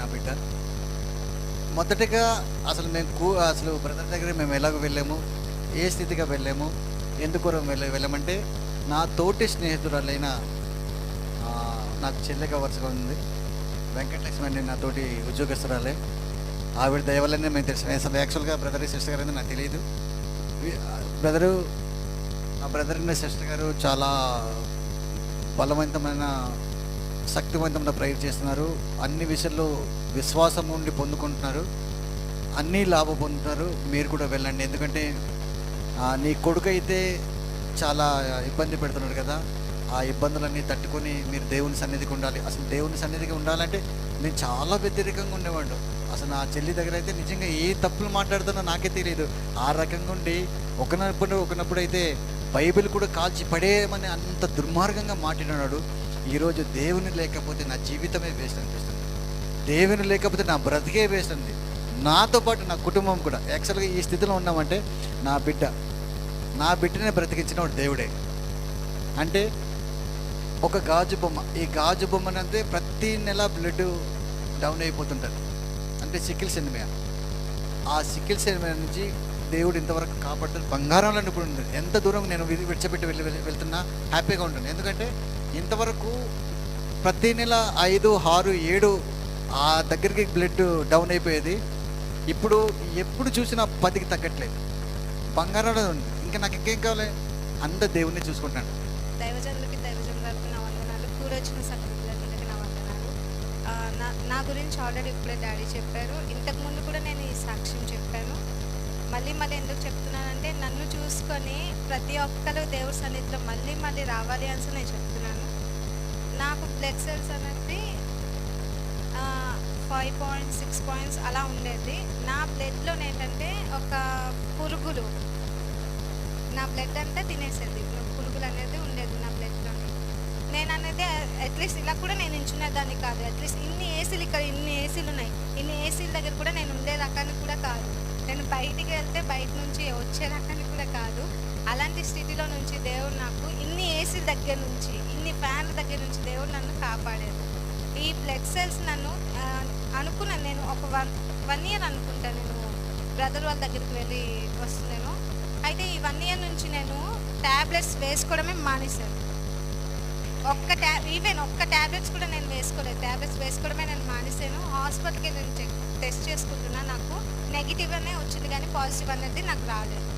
నా బిడ్డ. మొదటగా అసలు బ్రదర్ దగ్గర మేము ఎలాగ వెళ్ళాము, ఏ స్థితిగా వెళ్ళాము, ఎందుకు వెళ్ళామంటే నా తోటి స్నేహితురాలైన నాకు చెల్లెగా వరుసగా ఉంది వెంకటలక్ష్మి అని నా తోటి ఉద్యోగస్తురాలే. ఆవిడ దయవల్లనే మేము తెలిసిన. అసలు యాక్చువల్గా బ్రదర్ సిస్టర్ గారు నాకు తెలియదు. ఆ బ్రదర్ సిస్టర్ గారు చాలా బలవంతమైన శక్తివంతమైన ప్రేయర్ చేస్తున్నారు. అన్ని విషయాల్లో విశ్వాసం ఉండి పొందుకుంటున్నారు, అన్నీ లాభం పొందుతున్నారు. మీరు కూడా వెళ్ళండి. ఎందుకంటే నీ కొడుకు అయితే చాలా ఇబ్బంది పెడుతున్నాడు కదా, ఆ ఇబ్బందులన్నీ తట్టుకొని మీరు దేవుని సన్నిధికి ఉండాలి. అసలు దేవుని సన్నిధికి ఉండాలంటే నేను చాలా వ్యతిరేకంగా ఉండేవాడు. అసలు నా చెల్లి దగ్గర అయితే నిజంగా ఏ తప్పులు మాట్లాడుతున్నా నాకే తెలియదు. ఆ రకంగా ఉండి ఒకనప్పుడు అయితే బైబిల్ కూడా కాల్చి పడేయమని అంత దుర్మార్గంగా మాట్లాడినాడు. ఈరోజు దేవుని లేకపోతే నా జీవితమే వేస్ట్ అనిపిస్తుంది, దేవుని లేకపోతే నా బ్రతికే వేస్ట్ అంది. నాతో పాటు నా కుటుంబం కూడా. యాక్చువల్గా ఈ స్థితిలో ఉన్నామంటే నా బిడ్డనే బ్రతికించినవాడు దేవుడే. అంటే ఒక గాజు బొమ్మ, ఈ గాజు బొమ్మనంటే ప్రతి నెల బ్లడ్ డౌన్ అయిపోతుంటుంది. అంటే సికిల్ సెనిమియా. ఆ సికిల్ సెనిమియా నుంచి దేవుడు ఇంతవరకు కాపాడుతుంది. బంగారంలో ఇప్పుడు ఉంది. ఎంత దూరం నేను విడిచిపెట్టి వెళ్తున్నా హ్యాపీగా ఉంటుంది. ఎందుకంటే ఇంతవరకు ప్రతి నెల 5, 6, 7 ఆ దగ్గరికి బ్లడ్ డౌన్ అయిపోయేది. ఇప్పుడు ఎప్పుడు చూసినా 10కి తగ్గట్లేదు. బంగారంలో ఉంది. ఇంకా నాకు ఇంకేం కావాలి? అంత దేవుణ్ణి చూసుకుంటాను. దైవజనులకి దైవజనులకు నా వందనాలు. కూడొచ్చిన సహోదరులందరికీ నా వందనాలు. నా గురించి ఆల్రెడీ ఇప్పుడే డాడీ చెప్పారు. ఇంతకుముందు కూడా నేను ఈ సాక్ష్యం చెప్పాను. మళ్ళీ ఎందుకు చెప్తున్నానంటే నన్ను చూసుకొని ప్రతి ఒక్కరు దేవుడి సన్నిధిలో మళ్ళీ రావాలి అని నేను చెప్తున్నాను. నాకు బ్లడ్ సెల్స్ అనేది 5.6 పాయింట్స్ అలా ఉండేది. నా బ్లడ్లో ఏంటంటే ఒక పురుగులు నా బ్లడ్ అంతా తినేసేది. పురుగులు అనేది ఉండేది నా బ్లడ్లో. నేను అనేది అట్లీస్ట్ ఇలా కూడా నేను ఎంచుకునేదాన్ని కాదు. అట్లీస్ట్ ఇన్ని ఏసీలు ఉన్నాయి, ఇన్ని ఏసీల దగ్గర కూడా నేను ఉండే రకాన్ని కూడా కాదు. నేను బయటికి వెళ్తే బయట నుంచి వచ్చే రకాన్ని కూడా కాదు. అలాంటి స్థితిలో నుంచి దేవుడు నాకు ఇన్ని ఏసీల దగ్గర నుంచి, ఇన్ని ఫ్యాన్ల దగ్గర నుంచి దేవుడు నన్ను కాపాడాడు. ఈ బ్లడ్ సెల్స్ నన్ను అనుకున్నాను. నేను ఒక 1 year అనుకుంటా నేను బ్రదర్ వాళ్ళ దగ్గరికి వెళ్ళి వస్తున్నాను. అయితే ఈ 1 year నుంచి నేను ట్యాబ్లెట్స్ వేసుకోవడమే మానేశాను. ఒక్క ట్యాబ్లెట్స్ కూడా నేను వేసుకోలేదు. ట్యాబ్లెట్స్ వేసుకోవడమే నేను మానేశాను. హాస్పిటల్కి నేను టెస్ట్ చేసుకుంటున్నా. నాకు నెగిటివ్ అనే వచ్చింది కానీ పాజిటివ్ అనేది నాకు రాలేదు.